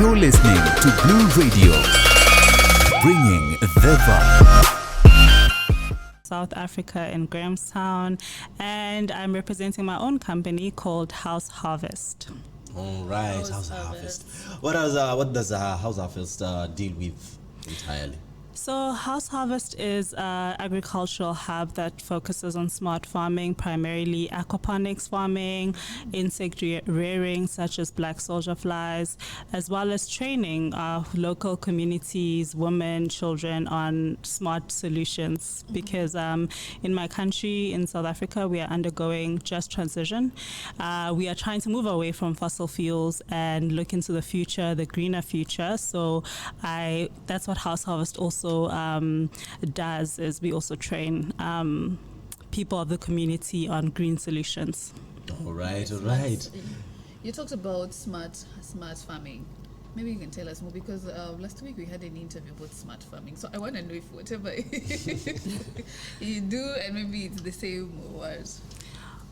You're listening to Blue Radio, bringing the vibe. South Africa in Grahamstown, and I'm representing my own company called House Harvest. All right, House Harvest. What does House Harvest deal with entirely? So House Harvest is an agricultural hub that focuses on smart farming, primarily aquaponics farming, insect rearing such as black soldier flies, as well as training local communities, women, children on smart solutions. Because in my country, in South Africa, we are undergoing just transition. We are trying to move away from fossil fuels and look into the future, the greener future. So that's what House Harvest also does, is we also train people of the community on green solutions. All right. You talked about smart farming. Maybe you can tell us more, because last week we had an interview about smart farming. So I want to know if whatever you do, and maybe it's the same word.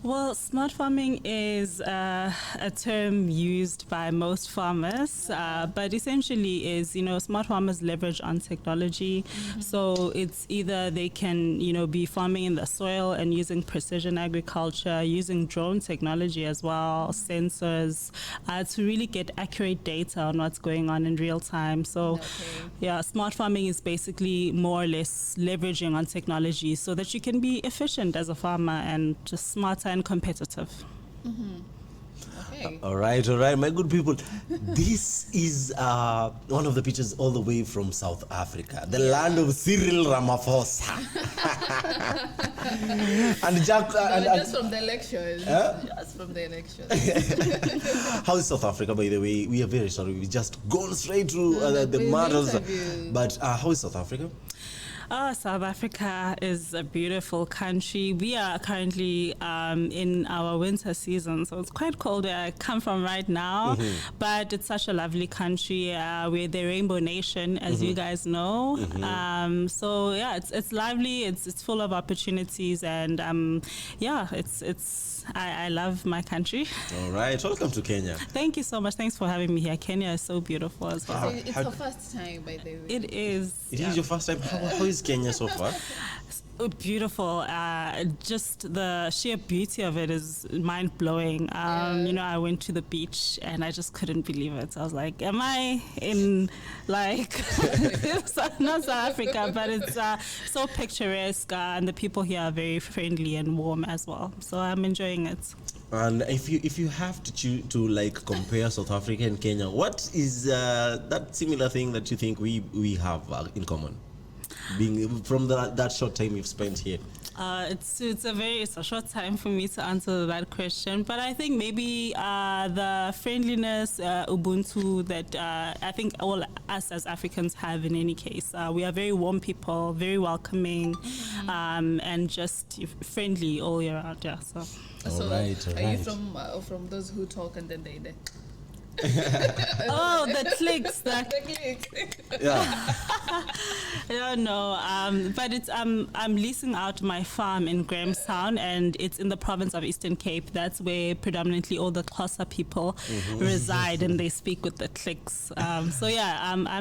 Well, smart farming is a term used by most farmers, but essentially is, smart farmers leverage on technology. Mm-hmm. So it's either they can, be farming in the soil and using precision agriculture, using drone technology as well, sensors, to really get accurate data on what's going on in real time. So, smart farming is basically more or less leveraging on technology so that you can be efficient as a farmer and just smarter and competitive. Mm-hmm. Okay. All right, my good people. This is one of the pictures all the way from South Africa, the land of Cyril Ramaphosa. And Jack. Just from the elections. Just from the elections. How is South Africa, by the way? We are very sorry. We've just gone straight through the matters. But how is South Africa? South Africa is a beautiful country. We are currently in our winter season, so it's quite cold where I come from right now. Mm-hmm. But it's such a lovely country. We're the Rainbow Nation, as you guys know. Mm-hmm. So yeah, it's lively. It's full of opportunities, and I love my country. All right, welcome to Kenya. Thank you so much. Thanks for having me here. Kenya is so beautiful as well. So it's your first time, by the way. It is. It is your first time. How is Kenya so far? Beautiful. Just the sheer beauty of it is mind-blowing. I went to the beach and I just couldn't believe it. I was like, am I in not South Africa, but it's so picturesque, and the people here are very friendly and warm as well. So I'm enjoying it. And if you have to compare South Africa and Kenya, what is that similar thing that you think we have in common? Being from that short time you've spent here. It's a short time for me to answer that question, but I think maybe the friendliness, Ubuntu that I think all us as Africans have in any case. We are very warm people, very welcoming, and just friendly all year round. Yeah. So. All right. Are you from those who talk and then they? Oh, the clicks. Yeah. No, but it's I'm leasing out my farm in Grahamstown, and it's in the province of Eastern Cape. That's where predominantly all the Xhosa people reside, and they speak with the clicks. I'm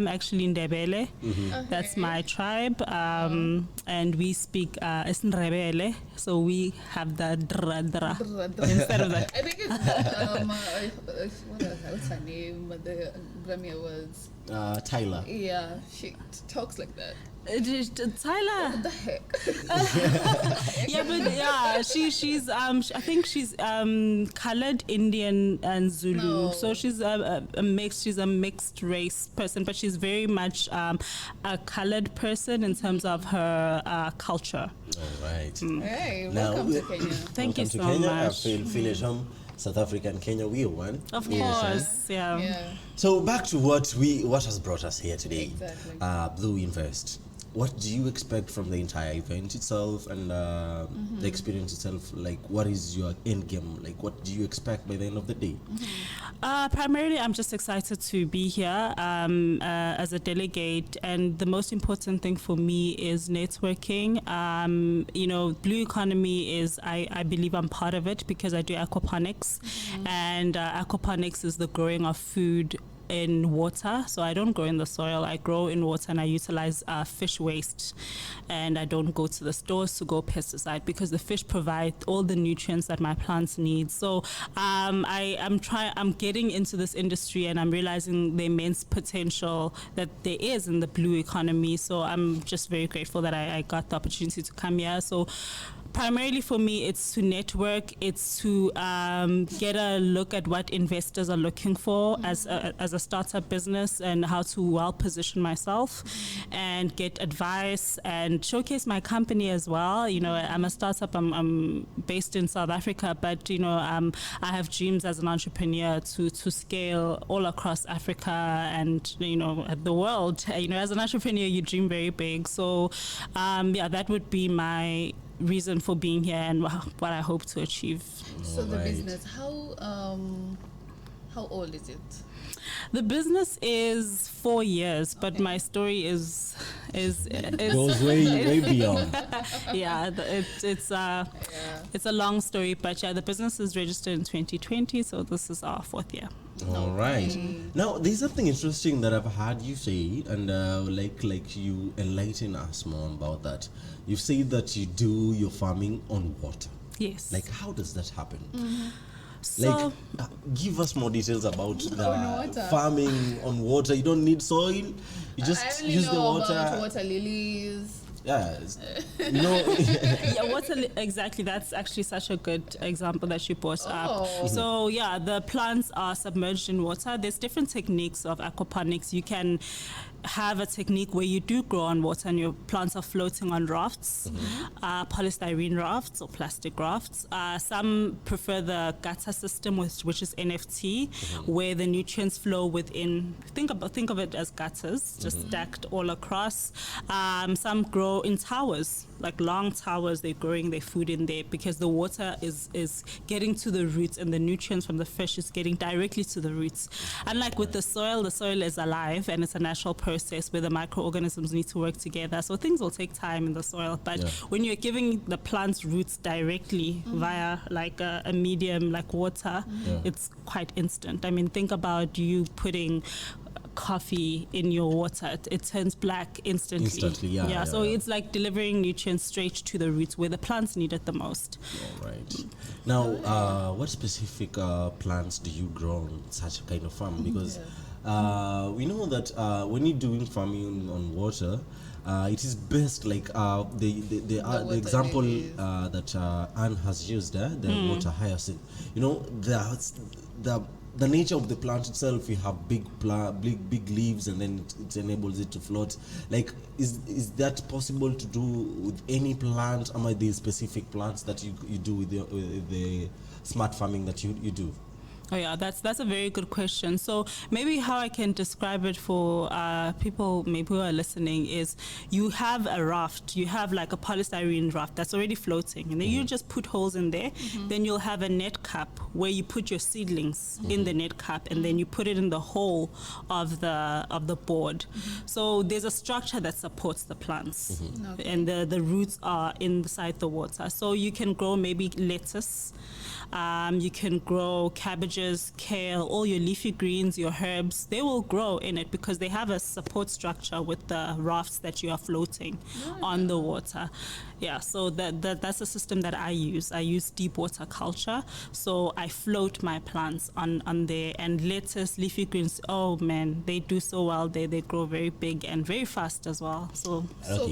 actually in Ndebele. Okay. That's my tribe, and we speak Isindebele, so we have the dra instead of that. I think it's what's her name? The Grammy Awards. Tyler. Yeah, she talks like that. Tyler. What the heck? She's I think she's colored Indian and Zulu. No. So she's a mixed race person, but she's very much a colored person in terms of her culture. All right. Hey, welcome to Kenya. Thank you so Kenya. much. Feel at home. South Africa and Kenya, we are one. Of course, yeah. So back to what has brought us here today. Exactly. Blue Invest. What do you expect from the entire event itself and the experience itself? Like, what is your end game? Like, what do you expect by the end of the day? Primarily, I'm just excited to be here as a delegate, and the most important thing for me is networking. Blue economy is, I believe I'm part of it because I do aquaponics, and aquaponics is the growing of food in water, so I don't grow in the soil. I grow in water, and I utilize fish waste, and I don't go to the stores to go pesticide, because the fish provide all the nutrients that my plants need. So I'm getting into this industry, and I'm realizing the immense potential that there is in the blue economy. So I'm just very grateful that I got the opportunity to come here. So primarily for me, it's to network, it's to get a look at what investors are looking for as a startup business, and how to well position myself and get advice and showcase my company as well. You know, I'm a startup, I'm based in South Africa, but you know, I have dreams as an entrepreneur to scale all across Africa and, you know, the world. You know, as an entrepreneur, you dream very big. So yeah, that would be my reason for being here and what I hope to achieve. So the business, how old is it? The business is 4 years, but my story is Goes way beyond. yeah, it's a long story, but yeah, the business is registered in 2020, so this is our 4th year. All right. Now, there's something interesting that I've heard you say, and like you enlighten us more about that. You've said that you do your farming on water. Yes. Like, how does that happen? So, Like, give us more details about On the water. farming on water. You don't need soil. You just I only use know the water. about water lilies. Yeah, you know. yeah, exactly. That's actually such a good example that you brought Oh. up. So yeah, the plants are submerged in water. There's different techniques of aquaponics. You can have a technique where you do grow on water and your plants are floating on rafts, polystyrene rafts or plastic rafts. Some prefer the gutter system, which is NFT, where the nutrients flow within. Think of it as gutters, just stacked all across. Some grow in towers, like long towers. They're growing their food in there because the water is getting to the roots, and the nutrients from the fish is getting directly to the roots. Unlike with the soil is alive and it's a natural process where the microorganisms need to work together. So things will take time in the soil, but when you're giving the plants roots directly via like a medium like water, it's quite instant. I mean, think about you putting coffee in your water. It turns black instantly. Yeah, So it's like delivering nutrients straight to the roots where the plants need it the most. All right. Now, what specific plants do you grow on such a kind of farm? Because we know that when you're doing farming on water, it is best like the example that Anne has used, the water hyacinth. You know, the nature of the plant itself, you have big leaves, and then it enables it to float. Like, is that possible to do with any plant? Am I the specific plants that you do with the smart farming that you do? Oh yeah, that's a very good question. So maybe how I can describe it for people maybe who are listening is, you have a raft, you have like a polystyrene raft that's already floating, and then you just put holes in there. Then you'll have a net cap where you put your seedlings in the net cap, and then you put it in the hole of the board. So there's a structure that supports the plants, and the roots are inside the water. So you can grow maybe lettuce. You can grow cabbages, kale, all your leafy greens, your herbs. They will grow in it because they have a support structure with the rafts that you are floating on the water. Yeah, so that's a system that I use. I use deep water culture. So I float my plants on there. And lettuce, leafy greens, oh man, they do so well. They grow very big and very fast as well. So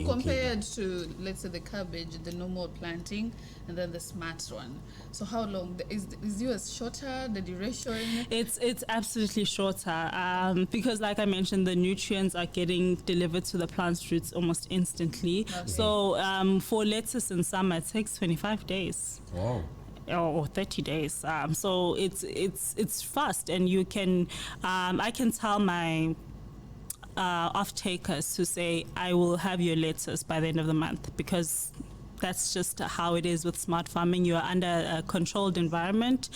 Compared to, let's say, the cabbage, the normal planting, and then the smart one. So how long is yours shorter? The duration? It's absolutely shorter because, like I mentioned, the nutrients are getting delivered to the plant's roots almost instantly. Okay. So for lettuce in summer, it takes 25 days. Wow. Or 30 days. So it's fast, and you can I can tell my off takers to say, I will have your lettuce by the end of the month, because that's just how it is with smart farming. You are under a controlled environment,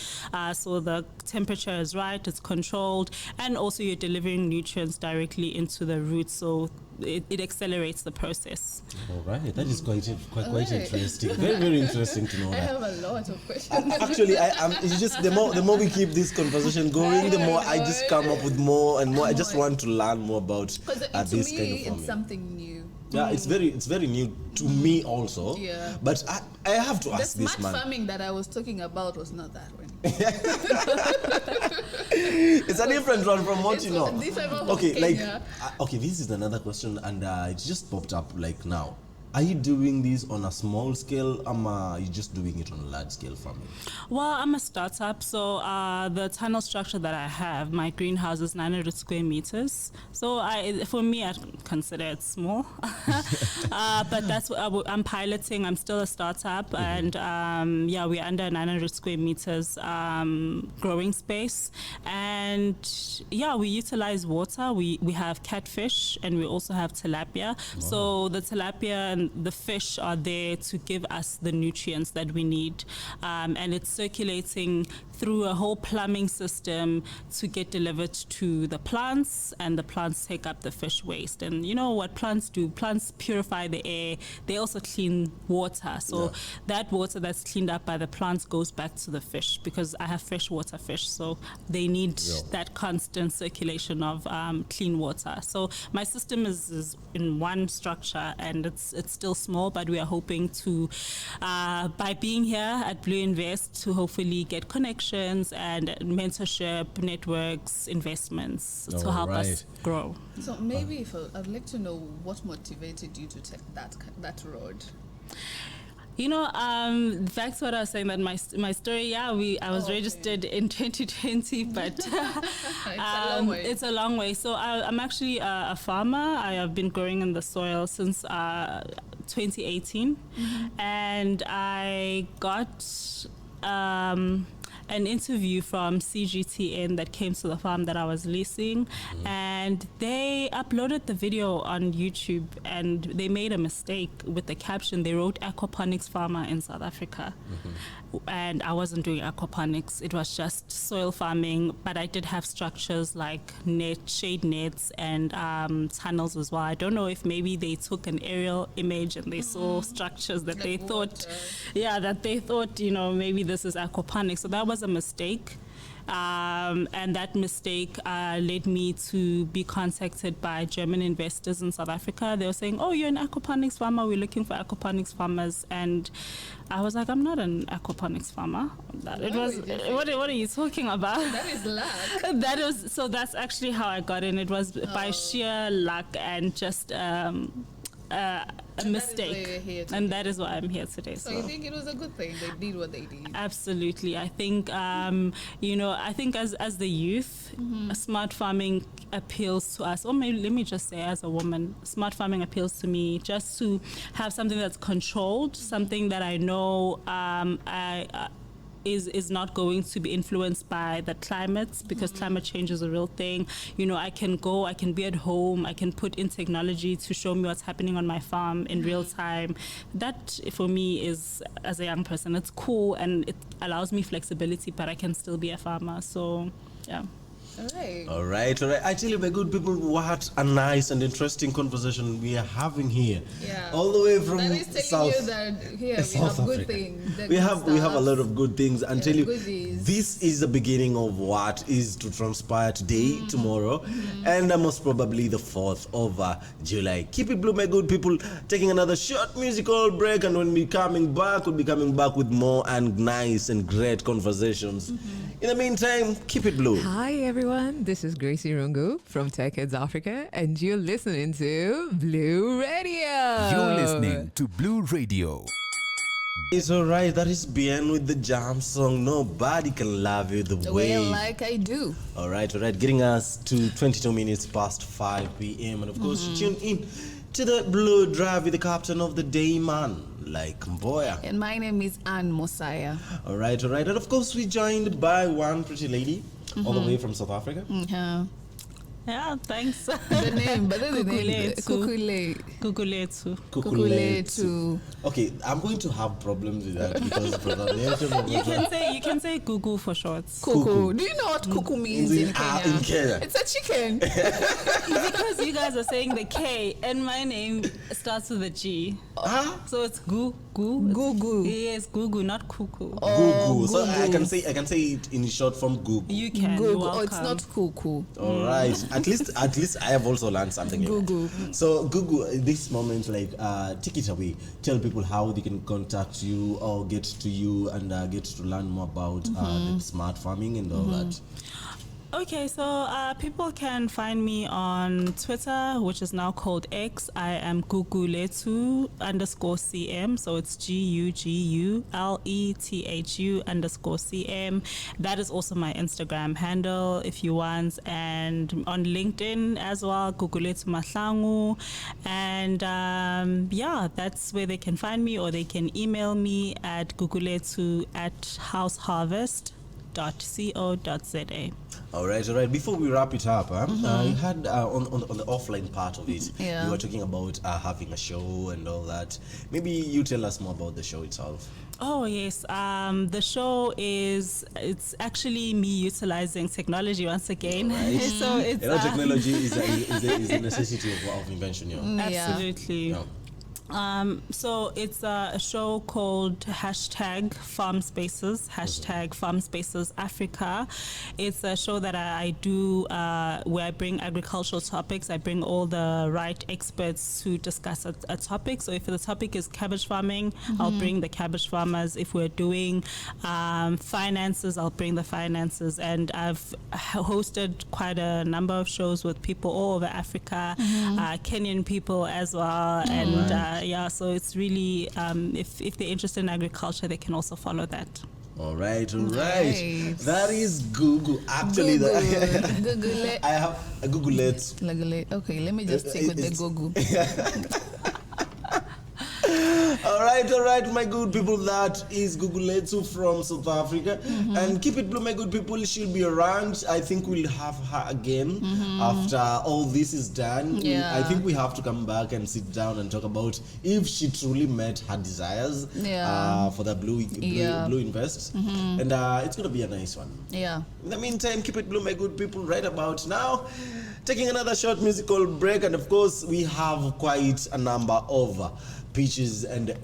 so the temperature is right, it's controlled, and also you're delivering nutrients directly into the roots, so it accelerates the process. All right, that is quite interesting. Very, very interesting to know I that. have a lot of questions. Actually, it's just the more we keep this conversation going, the more I just come up with more and more. I just want to learn more about Because this to kind of me, farming. it's something new. Yeah, it's very new to me also. Yeah. But I have to The ask this smart man. farming that I was talking about was not that one. It's a different one from what It's you know. different from Okay, like Kenya. okay, this is another question, and it just popped up like now. Are you doing this on a small scale, or are you just doing it on a large scale farming? Well, I'm a startup, so the tunnel structure that I have, my greenhouse is 900 square meters. So for me, I consider it small. But that's what I'm piloting. I'm still a startup, and yeah, we're under 900 square meters growing space. And yeah, we utilize water. We have catfish, and we also have tilapia. Wow. So the tilapia and the fish are there to give us the nutrients that we need, and it's circulating through a whole plumbing system to get delivered to the plants, and the plants take up the fish waste. And you know what plants do? Plants purify the air. They also clean water. So that water that's cleaned up by the plants goes back to the fish, because I have freshwater fish, so they need that constant circulation of clean water. So my system is in one structure, and it's still small, but we are hoping to, by being here at Blue Invest, to hopefully get connections and mentorship, networks, investments to help us grow. So maybe I'd like to know what motivated you to take that road. You know, that's what I was saying, that my story, I was registered in 2020, but it's a long way. So I'm actually a farmer. I have been growing in the soil since 2018, and I got an interview from CGTN that came to the farm that I was leasing, and they uploaded the video on YouTube, and they made a mistake with the caption. They wrote aquaponics farmer in South Africa, and I wasn't doing aquaponics. It was just soil farming, but I did have structures like shade nets and tunnels as well. I don't know if maybe they took an aerial image and they saw structures that they thought, you know, maybe this is aquaponics. So that was a mistake. And that mistake led me to be contacted by German investors in South Africa. They were saying, "Oh, you're an aquaponics farmer. We're looking for aquaponics farmers." And I was like, "I'm not an aquaponics farmer." What are you talking about? That is luck. So that's actually how I got in. It was by sheer luck and just a mistake, and that is why I'm here today. So you think it was a good thing they did what they did? Absolutely. I think you know, I think as the youth, smart farming appeals to us, or maybe let me just say, as a woman, smart farming appeals to me, just to have something that's controlled, something that I know is not going to be influenced by the climate, because climate change is a real thing. You know, I can be at home, I can put in technology to show me what's happening on my farm in real time. That for me is, as a young person, it's cool, and it allows me flexibility, but I can still be a farmer. So yeah. All right. I tell you, my good people, what a nice and interesting conversation we are having here. Yeah. All the way from that is telling South. You that here we South have good Africa. things. We have a lot of good things, and tell you, goodies. this is the beginning of what is to transpire today, tomorrow, and most probably the 4th of July. Keep it blue, my good people. Taking another short musical break, and when we'll be coming back with more and nice and great conversations. In the meantime, keep it blue. Hi everyone, this is Gracie Rungu from Tech Heads Africa, and you're listening to Blue Radio. You're listening to Blue Radio. It's alright, that is Bien with the jam song Nobody Can Love You the Way. Well, like I do. Alright, getting us to 22 minutes past 5 p.m. And of course, tune in to the Blue Drive with the captain of the day, man, like Mboya. And my name is Anne Mosiah. Alright. And of course, we're joined by one pretty lady all the way from South Africa. Yeah, thanks. The name, but then the name Gugulethu. Gugulethu. Okay, I'm going to have problems with that because pronunciation of You can say Gugu for short. Cuckoo. Do you know what cuckoo means in Kenya? In Kenya. It's a chicken. Because you guys are saying the K and my name starts with a G. So it's Gugu. Yes, Gugu, not Cuckoo. Gugu. So I can say it in short form Gugu. You can. Gugu. You're Oh, it's welcome. not cuckoo. All right. At least I have also learned something. Gugu. So Gugu, this moment, like, take it away. Tell people how they can contact you or get to you and get to learn more about the smart farming and all that. Okay, so people can find me on Twitter, which is now called X. I am Gugulethu_CM. So it's GUGULETHU_CM. That is also my Instagram handle if you want. And on LinkedIn as well, Gugulethu Mahlangu. And yeah, that's where they can find me, or they can email me at gugulethu@househarvest.co.za. All right. Before we wrap it up, you had on the offline part of it, you were talking about having a show and all that. Maybe you tell us more about the show itself. Oh yes, the show it's actually me utilizing technology once again. Right. So it's Technology is a necessity of invention. absolutely. Yeah. So it's a show called #Farm Spaces, #Farm Spaces Africa. It's a show that I do where I bring agricultural topics. I bring all the right experts to discuss a topic. So if the topic is cabbage farming, I'll bring the cabbage farmers. If we're doing finances, I'll bring the finances. And I've hosted quite a number of shows with people all over Africa, Kenyan people as well, and yeah, so it's really if they're interested in agriculture, they can also follow that. All right. Nice. That is Google. Actually, Google. I have a Gugulethu. Okay, let me just stick with the Google. All right, my good people. That is Gugulethu from South Africa. And keep it blue, my good people. She'll be around. I think we'll have her again after all this is done. Yeah. I think we have to come back and sit down and talk about if she truly met her desires for the Blue Invest. And it's going to be a nice one. Yeah. In the meantime, keep it blue, my good people. Right about now, taking another short musical break. And of course, we have quite a number of pitches and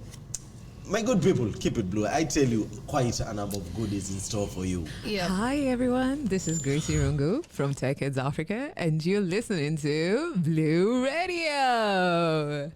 my good people, keep it blue. I tell you, quite a number of goodies in store for you. Yeah. Hi everyone, this is Gracie Rungu from Tech Kids Africa, and you're listening to Blue Radio.